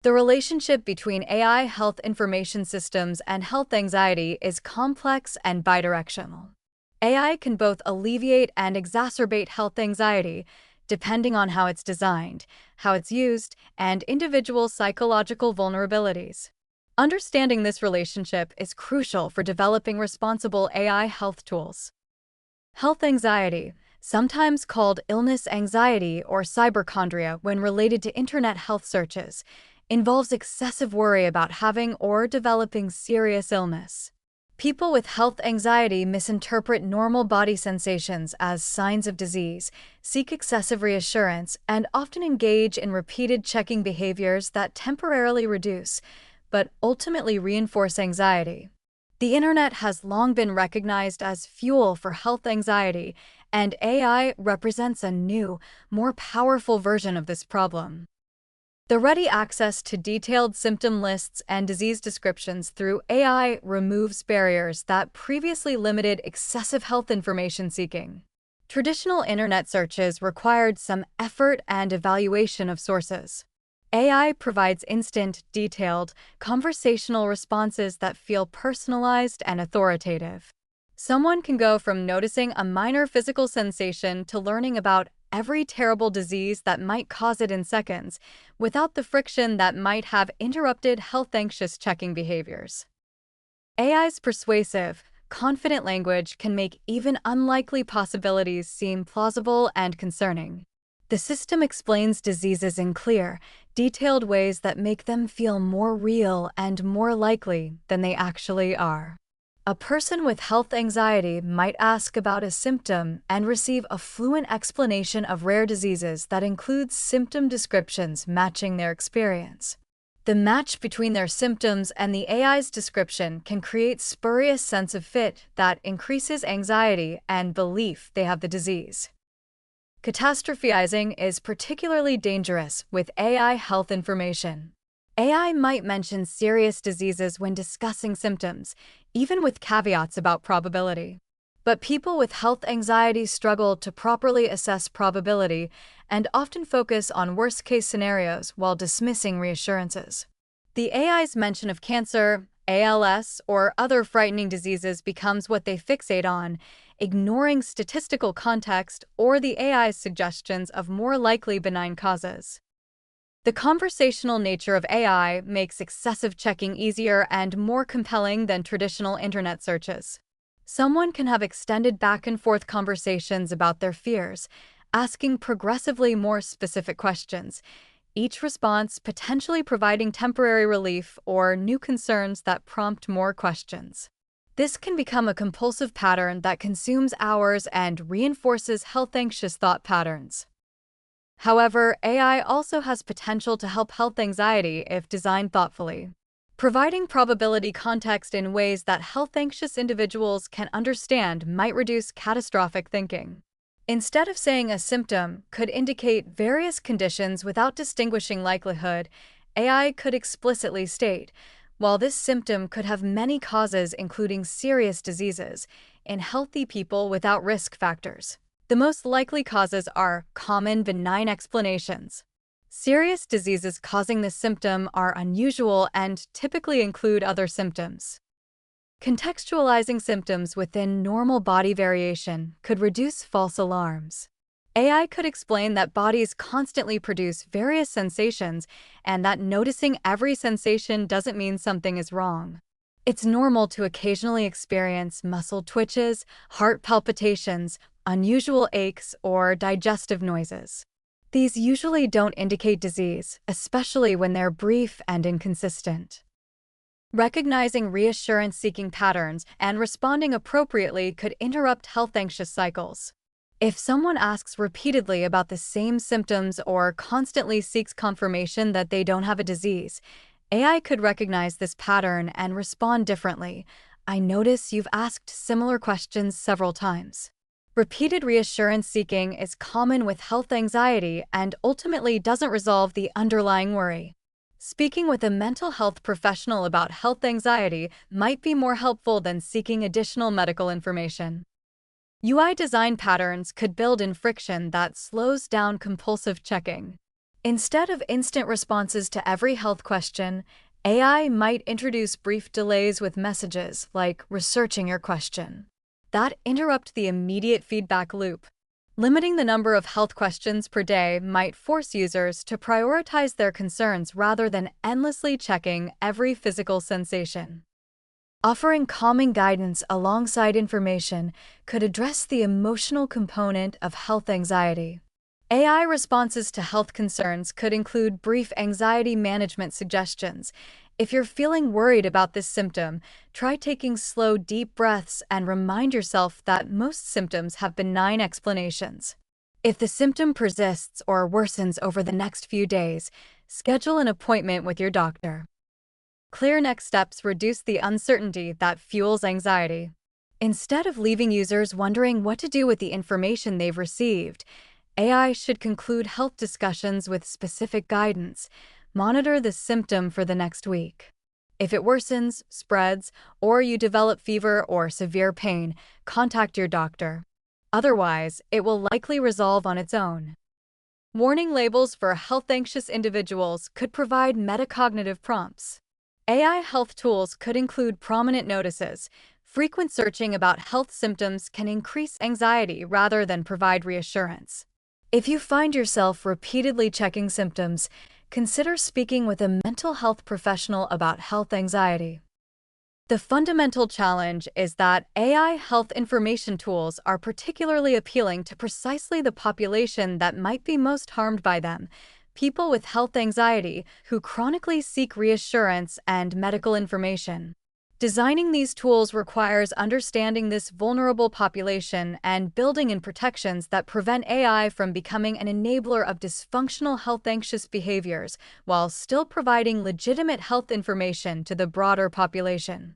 The relationship between AI health information systems and health anxiety is complex and bidirectional. AI can both alleviate and exacerbate health anxiety, depending on how it's designed, how it's used, and individual psychological vulnerabilities. Understanding this relationship is crucial for developing responsible AI health tools. Health anxiety, sometimes called illness anxiety or cyberchondria when related to internet health searches, involves excessive worry about having or developing serious illness. People with health anxiety misinterpret normal body sensations as signs of disease, seek excessive reassurance, and often engage in repeated checking behaviors that temporarily reduce, but ultimately reinforce anxiety. The internet has long been recognized as fuel for health anxiety, and AI represents a new, more powerful version of this problem. The ready access to detailed symptom lists and disease descriptions through AI removes barriers that previously limited excessive health information seeking. Traditional internet searches required some effort and evaluation of sources. AI provides instant, detailed, conversational responses that feel personalized and authoritative. Someone can go from noticing a minor physical sensation to learning about every terrible disease that might cause it in seconds, without the friction that might have interrupted health-anxious checking behaviors. AI's persuasive, confident language can make even unlikely possibilities seem plausible and concerning. The system explains diseases in clear, detailed ways that make them feel more real and more likely than they actually are. A person with health anxiety might ask about a symptom and receive a fluent explanation of rare diseases that includes symptom descriptions matching their experience. The match between their symptoms and the AI's description can create spurious sense of fit that increases anxiety and belief they have the disease. Catastrophizing is particularly dangerous with AI health information. AI might mention serious diseases when discussing symptoms, even with caveats about probability. But people with health anxiety struggle to properly assess probability and often focus on worst-case scenarios while dismissing reassurances. The AI's mention of cancer, ALS, or other frightening diseases becomes what they fixate on, ignoring statistical context or the AI's suggestions of more likely benign causes. The conversational nature of AI makes excessive checking easier and more compelling than traditional internet searches. Someone can have extended back-and-forth conversations about their fears, asking progressively more specific questions, each response potentially providing temporary relief or new concerns that prompt more questions. This can become a compulsive pattern that consumes hours and reinforces health-anxious thought patterns. However, AI also has potential to help health anxiety if designed thoughtfully. Providing probability context in ways that health-anxious individuals can understand might reduce catastrophic thinking. Instead of saying a symptom could indicate various conditions without distinguishing likelihood, AI could explicitly state, while this symptom could have many causes including serious diseases, in healthy people without risk factors. The most likely causes are common benign explanations. Serious diseases causing this symptom are unusual and typically include other symptoms. Contextualizing symptoms within normal body variation could reduce false alarms. AI could explain that bodies constantly produce various sensations and that noticing every sensation doesn't mean something is wrong. It's normal to occasionally experience muscle twitches, heart palpitations, unusual aches, or digestive noises. These usually don't indicate disease, especially when they're brief and inconsistent. Recognizing reassurance-seeking patterns and responding appropriately could interrupt health-anxious cycles. If someone asks repeatedly about the same symptoms or constantly seeks confirmation that they don't have a disease, AI could recognize this pattern and respond differently. I notice you've asked similar questions several times. Repeated reassurance seeking is common with health anxiety and ultimately doesn't resolve the underlying worry. Speaking with a mental health professional about health anxiety might be more helpful than seeking additional medical information. UI design patterns could build in friction that slows down compulsive checking. Instead of instant responses to every health question, AI might introduce brief delays with messages like researching your question that interrupt the immediate feedback loop. Limiting the number of health questions per day might force users to prioritize their concerns rather than endlessly checking every physical sensation. Offering calming guidance alongside information could address the emotional component of health anxiety. AI responses to health concerns could include brief anxiety management suggestions. If you're feeling worried about this symptom, try taking slow, deep breaths and remind yourself that most symptoms have benign explanations. If the symptom persists or worsens over the next few days, schedule an appointment with your doctor. Clear next steps reduce the uncertainty that fuels anxiety. Instead of leaving users wondering what to do with the information they've received, AI should conclude health discussions with specific guidance. Monitor the symptom for the next week. If it worsens, spreads, or you develop fever or severe pain, contact your doctor. Otherwise, it will likely resolve on its own. Warning labels for health-anxious individuals could provide metacognitive prompts. AI health tools could include prominent notices. Frequent searching about health symptoms can increase anxiety rather than provide reassurance. If you find yourself repeatedly checking symptoms, consider speaking with a mental health professional about health anxiety. The fundamental challenge is that AI health information tools are particularly appealing to precisely the population that might be most harmed by them: people with health anxiety who chronically seek reassurance and medical information. Designing these tools requires understanding this vulnerable population and building in protections that prevent AI from becoming an enabler of dysfunctional health-anxious behaviors while still providing legitimate health information to the broader population.